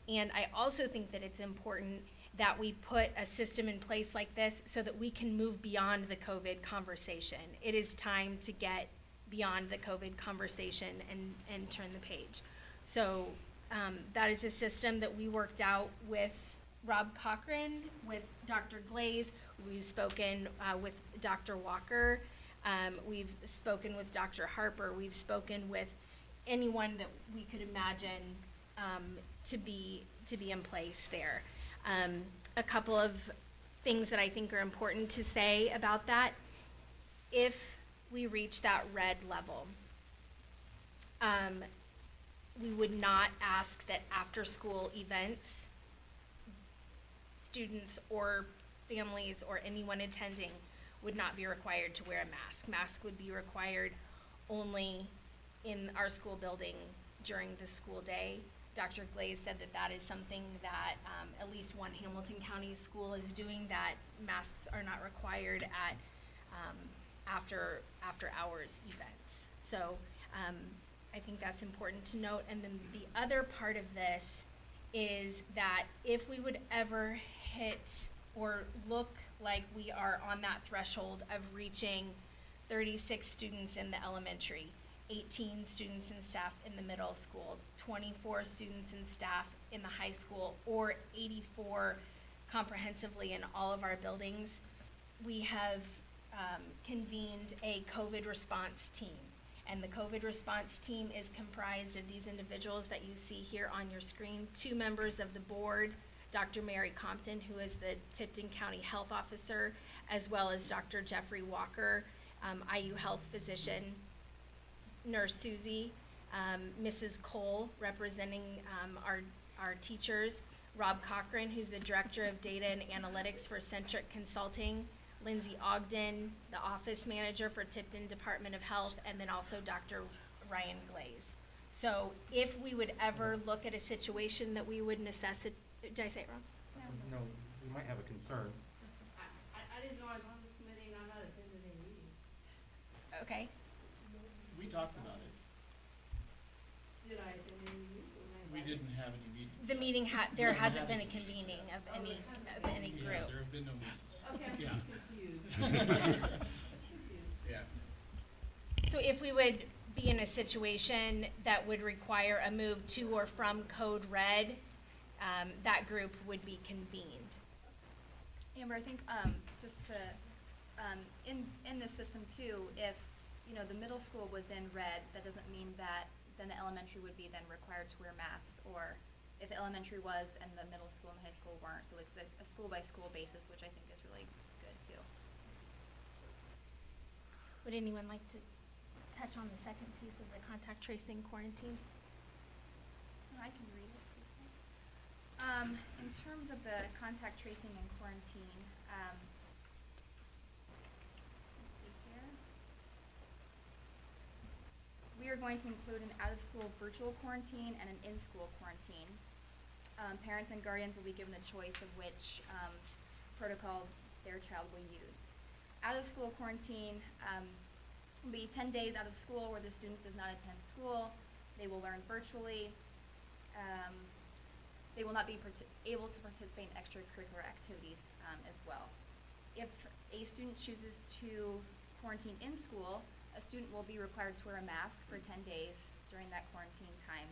And I also think that it's important that we put a system in place like this so that we can move beyond the COVID conversation. It is time to get beyond the COVID conversation and turn the page. So that is a system that we worked out with Rob Cochran, with Dr. Glaze. We've spoken with Dr. Walker. We've spoken with Dr. Harper. We've spoken with anyone that we could imagine to be in place there. A couple of things that I think are important to say about that. If we reach that red level, we would not ask that after-school events, students or families or anyone attending would not be required to wear a mask. Mask would be required only in our school building during the school day. Dr. Glaze said that that is something that at least one Hamilton County school is doing, that masks are not required at after hours events. So I think that's important to note. And then the other part of this is that if we would ever hit or look like we are on that threshold of reaching 36 students in the elementary, 18 students and staff in the middle school, 24 students and staff in the high school, or 84 comprehensively in all of our buildings. We have convened a COVID response team. And the COVID response team is comprised of these individuals that you see here on your screen. 2 members of the board, Dr. Mary Compton, who is the Tipton County Health Officer, as well as Dr. Jeffrey Walker, IU Health Physician, Nurse Susie, Mrs. Cole, representing our teachers, Rob Cochran, who's the Director of Data and Analytics for Centric Consulting, Lindsay Ogden, the Office Manager for Tipton Department of Health, and then also Dr. Ryan Glaze. So if we would ever look at a situation that we would necessitate, did I say it wrong? No, we might have a concern. I didn't know I was on this committee and I'm not attending any meetings. Okay. We talked about it. Did I attend any meetings? Was I We invited? didn't have any meetings. The meeting there hasn't been a convening of any Yeah, group. there have been no meetings. Okay, I'm Yeah. just confused. Confused. Yeah. So if we would be in a situation that would require a move to or from Code Red, that group would be convened. Amber, I think, just to, in this system too, if, the middle school was in red, that doesn't mean that then the elementary would be then required to wear masks, or if the elementary was and the middle school and high school weren't. So it's a school-by-school basis, which I think is really good too. Would anyone like to touch on the second piece of the contact tracing quarantine? I can read it. In terms of the contact tracing and quarantine, let's see here. We are going to include an out-of-school virtual quarantine and an in-school quarantine. Parents and guardians will be given a choice of which protocol their child will use. Out-of-school quarantine will be 10 days out of school where the student does not attend school. They will learn virtually. They will not be able to participate in extracurricular activities as well. If a student chooses to quarantine in school, a student will be required to wear a mask for 10 days during that quarantine time.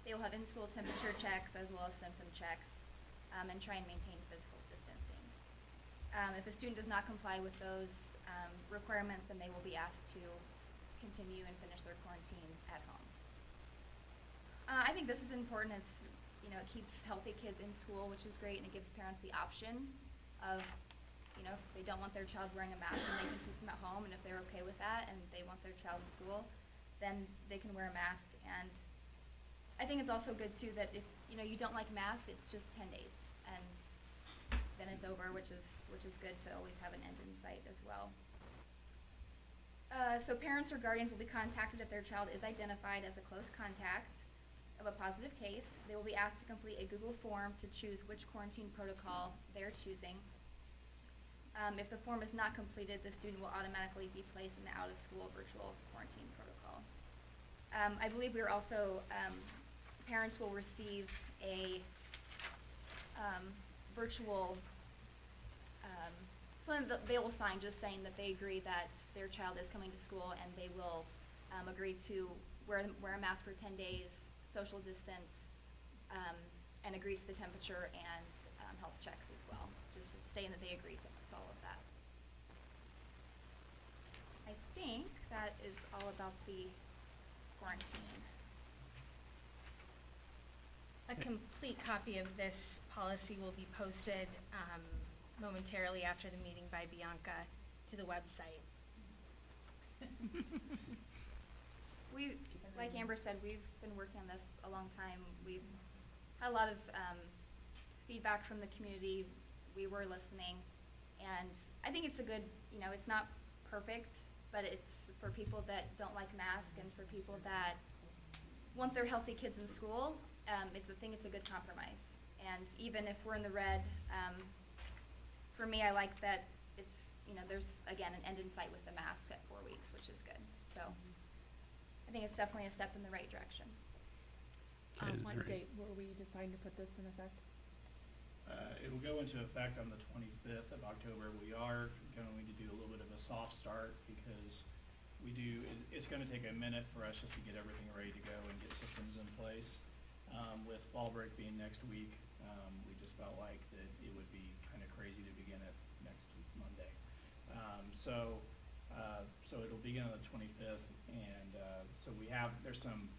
They will have in-school temperature checks as well as symptom checks and try and maintain physical distancing. If a student does not comply with those requirements, then they will be asked to continue and finish their quarantine at home. I think this is important. It keeps healthy kids in school, which is great, and it gives parents the option of, if they don't want their child wearing a mask, then they can keep them at home, and if they're okay with that and they want their child in school, then they can wear a mask. And I think it's also good too that if, you don't like masks, it's just 10 days, and then it's over, which is good to always have an end in sight as well. So parents or guardians will be contacted if their child is identified as a close contact of a positive case. They will be asked to complete a Google form to choose which quarantine protocol they're choosing. If the form is not completed, the student will automatically be placed in the out-of-school virtual quarantine protocol. I believe we are also, parents will receive a virtual, something that they will sign just saying that they agree that their child is coming to school, and they will agree to wear a mask for 10 days, social distance, and agree to the temperature and health checks as well, just saying that they agree to all of that. I think that is all about the quarantine. A complete copy of this policy will be posted momentarily after the meeting by Bianca to the website. Like Amber said, we've been working on this a long time. We've had a lot of feedback from the community. We were listening, and I think it's a good, it's not perfect, but it's for people that don't like masks and for people that want their healthy kids in school. It's a good compromise. And even if we're in the red, for me, I like that it's, there's, again, an end in sight with the mask at 4 weeks, which is good. So I think it's definitely a step in the right direction. Okay, What great. date were we deciding to put this in effect? It'll go into effect on the 25th of October. We are going to do a little bit of a soft start because it's going to take a minute for us just to get everything ready to go and get systems in place. With fall break being next week, we just felt like that it would be kind of crazy to begin it next Monday. So it'll begin on the 25th, and so there's some,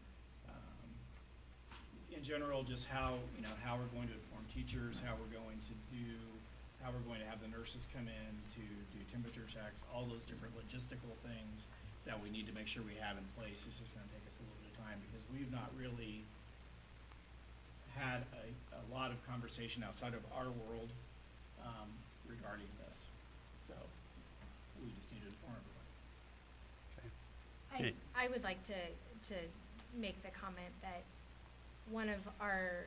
in general, just how we're going to inform teachers, how we're going to have the nurses come in to do temperature checks, all those different logistical things that we need to make sure we have in place. It's just going to take us a little bit of time because we've not really had a lot of conversation outside of our world regarding this. So we just need to inform everybody. Okay. I would like to make the comment that one of our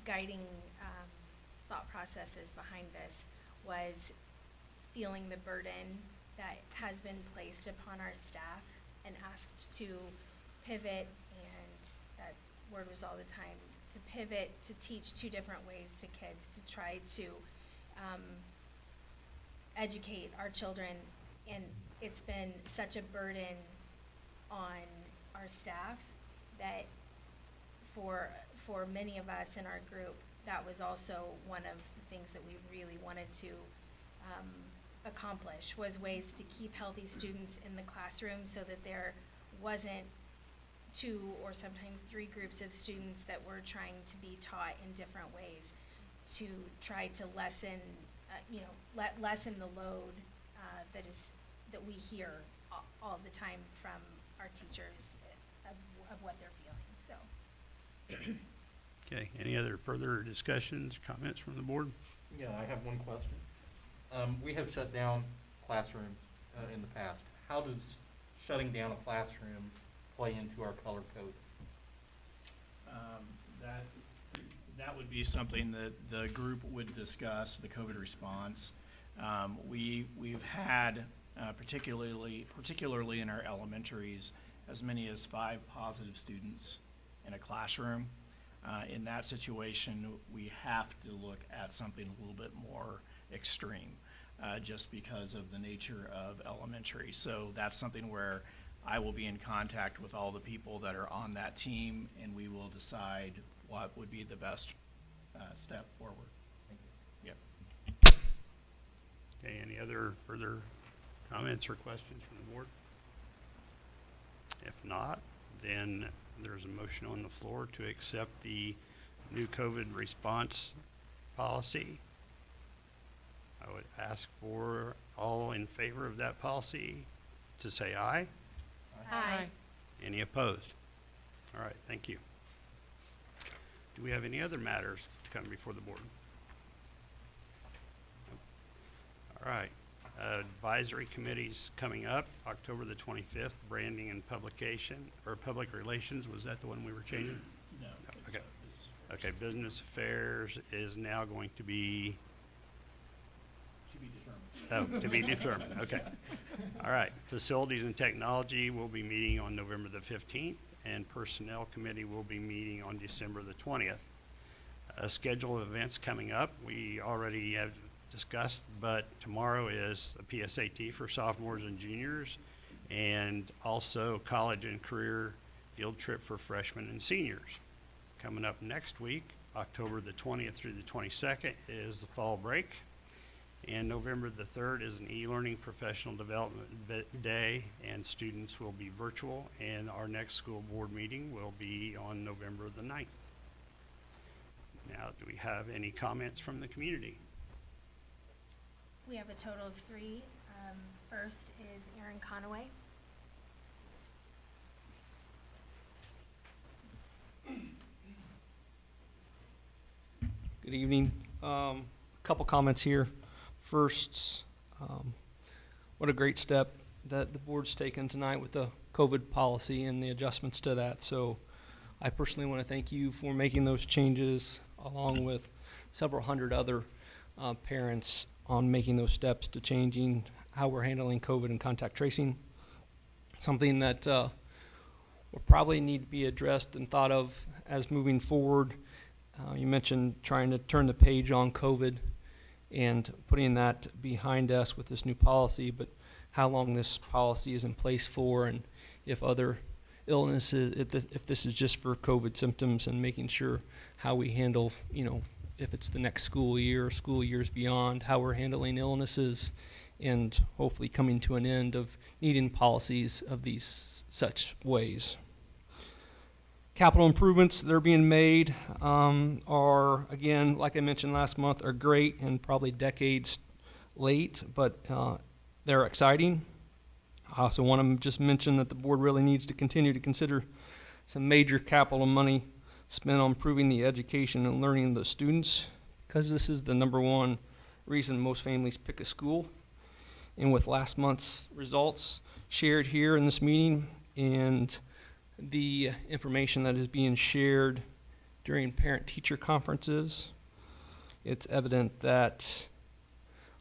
guiding thought processes behind this was feeling the burden that has been placed upon our staff and asked to pivot, and that word was all the time, to pivot to teach two different ways to kids, to try to educate our children. And it's been such a burden on our staff that for many of us in our group, that was also one of the things that we really wanted to accomplish, was ways to keep healthy students in the classroom so that there wasn't 2 or sometimes 3 groups of students that were trying to be taught in different ways to try to lessen, lessen the load that we hear all the time from our teachers of what they're feeling. So. Okay, any other further discussions, comments from the board? Yeah, I have one question. We have shut down classrooms in the past. How does shutting down a classroom play into our color code? That would be something that the group would discuss, the COVID response. We've had, particularly in our elementaries, as many as 5 positive students in a classroom. In that situation, we have to look at something a little bit more extreme, just because of the nature of elementary. So that's something where I will be in contact with all the people that are on that team, and we will decide what would be the best step forward. Thank you. Yep. Okay, any other further comments or questions from the board? If not, then there's a motion on the floor to accept the new COVID response policy. I would ask for all in favor of that policy to say aye. Aye. Any opposed? All right, thank you. Do we have any other matters to come before the board? All right. Advisory committees coming up, October the 25th, branding and publication, or public relations, was that the one we were changing? No. Okay. Okay, business affairs is now going to be, To be determined. to be determined, okay. All right, facilities and technology will be meeting on November the 15th, and personnel committee will be meeting on December the 20th. A schedule of events coming up, we already have discussed, but tomorrow is a PSAT for sophomores and juniors, and also college and career field trip for freshmen and seniors. Coming up next week, October the 20th through the 22nd, is the fall break, and November the 3rd is an e-learning professional development day, and students will be virtual, and our next school board meeting will be on November the 9th. Now, do we have any comments from the community? We have a total of 3. First is Aaron Conaway. Good evening. Couple comments here. First, what a great step that the board's taken tonight with the COVID policy and the adjustments to that. So I personally want to thank you for making those changes, along with several hundred other parents on making those steps to changing how we're handling COVID and contact tracing. Something that will probably need to be addressed and thought of as moving forward You mentioned trying to turn the page on COVID and putting that behind us with this new policy, but how long this policy is in place for, and if other illnesses, if this is just for COVID symptoms, and making sure how we handle, if it's the next school year or school years beyond, how we're handling illnesses, and hopefully coming to an end of needing policies of these such ways. Capital improvements that are being made are, again, like I mentioned last month, are great and probably decades late, but they're exciting. I also want to just mention that the board really needs to continue to consider some major capital money spent on improving the education and learning of the students, because this is the number one reason most families pick a school. And with last month's results shared here in this meeting and the information that is being shared during parent-teacher conferences, it's evident that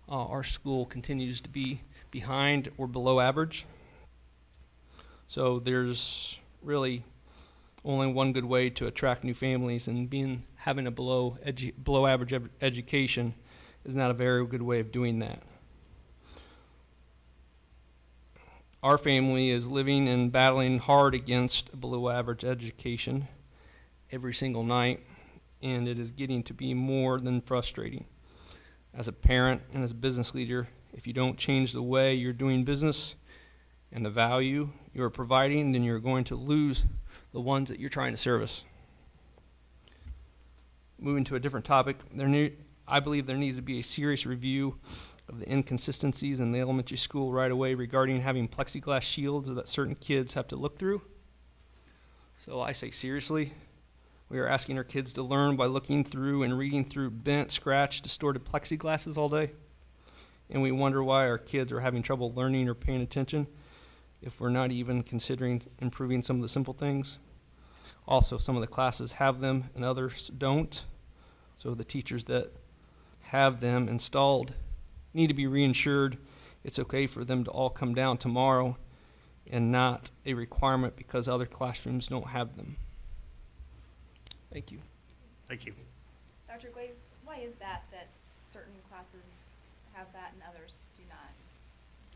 our school continues to be behind or below average. So there's really only one good way to attract new families, and having a below average education is not a very good way of doing that. Our family is living and battling hard against below average education every single night, and it is getting to be more than frustrating. As a parent and as a business leader, if you don't change the way you're doing business and the value you're providing, then you're going to lose the ones that you're trying to service. Moving to a different topic, I believe there needs to be a serious review of the inconsistencies in the elementary school right away regarding having plexiglass shields that certain kids have to look through. So I say seriously, we are asking our kids to learn by looking through and reading through bent, scratched, distorted plexiglasses all day. And we wonder why our kids are having trouble learning or paying attention if we're not even considering improving some of the simple things. Also, some of the classes have them and others don't. So the teachers that have them installed need to be reassured it's okay for them to all come down tomorrow and not a requirement because other classrooms don't have them. Thank you. Thank you. Dr. Glaze, why is that certain classes have that and others do not?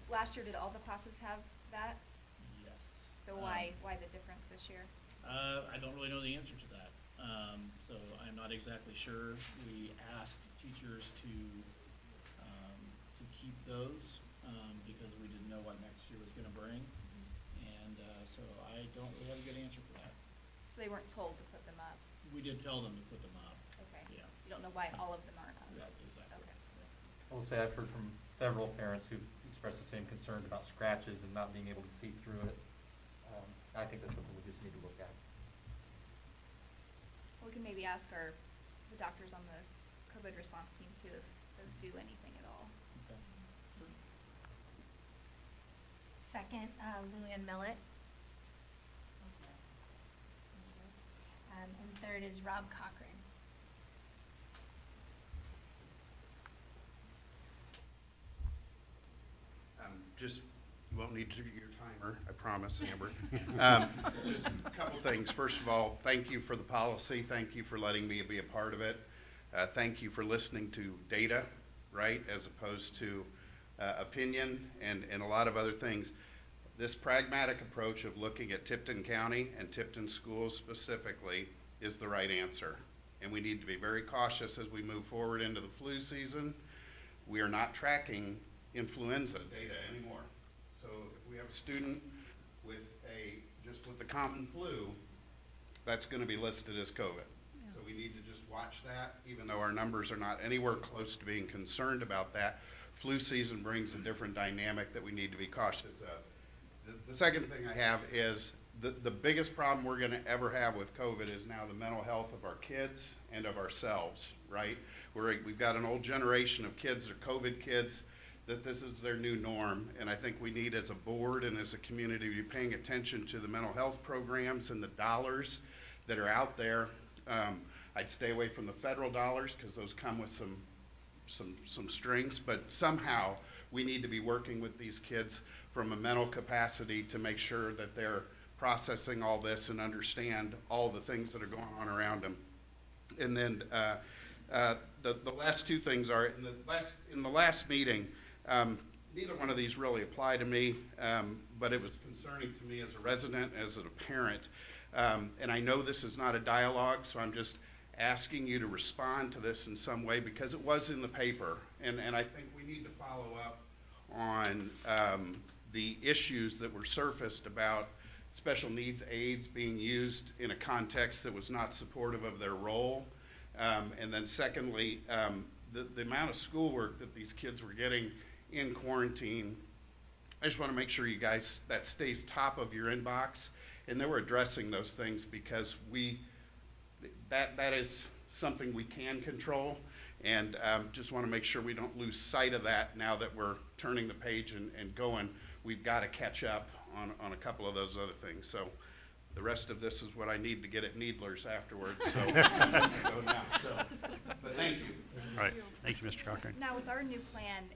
Last year, did all the classes have that? Yes. So why the difference this year? I don't really know the answer to that. So I'm not exactly sure. We asked teachers to keep those because we didn't know what next year was going to bring. And so I don't really have a good answer for that. So they weren't told to put them up? We did tell them to put them up. Okay. Yeah. You don't know why all of them aren't up? Right, exactly. Okay. I will say I've heard from several parents who've expressed the same concern about scratches and not being able to see through it. I think that's something we just need to look at. We can maybe ask the doctors on the COVID response team too, if those do anything at all. Okay. Second, Luann Millet. And third is Rob Cochran. Just, you won't need to do your timer, I promise, Amber. Just a couple things. First of all, thank you for the policy. Thank you for letting me be a part of it. Thank you for listening to data, right, as opposed to opinion and a lot of other things. This pragmatic approach of looking at Tipton County and Tipton schools specifically is the right answer. And we need to be very cautious as we move forward into the flu season. We are not tracking influenza data anymore. So if we have a student with just the common flu, that's going to be listed as COVID. Yeah. So we need to just watch that, even though our numbers are not anywhere close to being concerned about that. Flu season brings a different dynamic that we need to be cautious of. The second thing I have is the biggest problem we're going to ever have with COVID is now the mental health of our kids and of ourselves, right? We've got an old generation of kids, they're COVID kids, that this is their new norm, and I think we need as a board and as a community to be paying attention to the mental health programs and the dollars that are out there. I'd stay away from the federal dollars because those come with some strings, but somehow we need to be working with these kids from a mental capacity to make sure that they're processing all this and understand all the things that are going on around them. And then the last two things are, in the last meeting, neither one of these really apply to me, but it was concerning to me as a resident, as a parent. And I know this is not a dialogue, so I'm just asking you to respond to this in some way, because it was in the paper. And I think we need to follow up on the issues that were surfaced about special needs aides being used in a context that was not supportive of their role. And then secondly, the amount of schoolwork that these kids were getting in quarantine. I just want to make sure you guys, that stays top of your inbox. And they were addressing those things because that is something we can control. And just want to make sure we don't lose sight of that now that we're turning the page and going. We've got to catch up on a couple of those other things. So the rest of this is what I need to get at Needler's afterwards. So, but thank you. All right, thank you, Mr. Cochran. Now, with our new plan,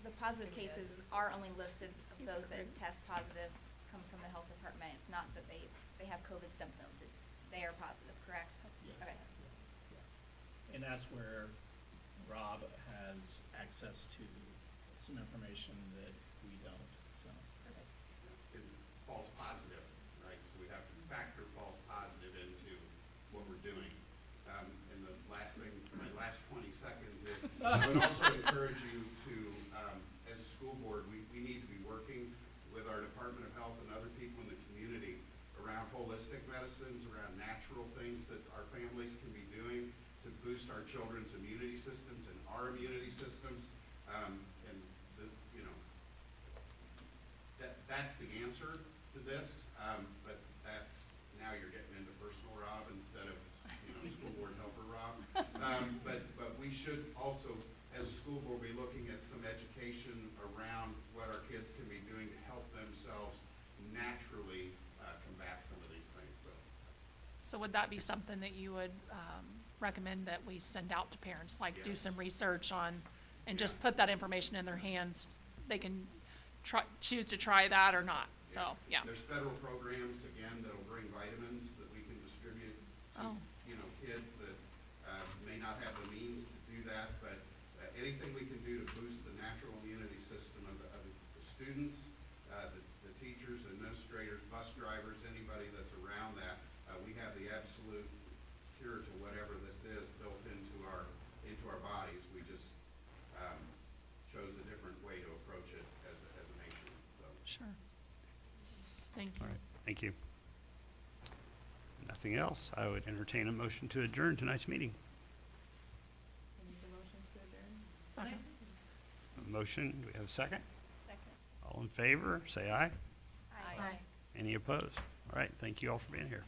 the positive cases are only listed of those that test positive, come from the health department. It's not that they have COVID symptoms. They are positive, correct? Yes. Okay. And that's where Rob has access to some information that we don't, so. And false positive, right? So we have to factor false positive into what we're doing. And the last thing, my last 20 seconds is, I would also encourage you to, as a school board, we need to be working with our Department of Health and other people in the community around holistic medicines, around natural things that our families can be doing to boost our children's immunity systems and our immunity systems. And that's the answer to this, but that's, now you're getting into personal Rob instead of, school board helper Rob. But we should also, as a school board, be looking at some education around what our kids can be doing to help themselves naturally combat some of these things. So would that be something that you would recommend that we send out to parents, like do some research on, and just put that information in their hands? They can choose to try that or not. So, yeah. There's federal programs, again, that'll bring vitamins that we can distribute to, kids that may not have the means to do that, but anything we can do to boost the natural immunity system of the students, the teachers, administrators, bus drivers, anybody that's around that, we have the absolute cure to whatever this is built into our bodies. We just chose a different way to approach it as a nation. So. Sure. Thank you. All right, thank you. Nothing else, I would entertain a motion to adjourn tonight's meeting. Second. A motion, do we have a second? Second. All in favor, say aye. Aye. Any opposed? All right, thank you all for being here.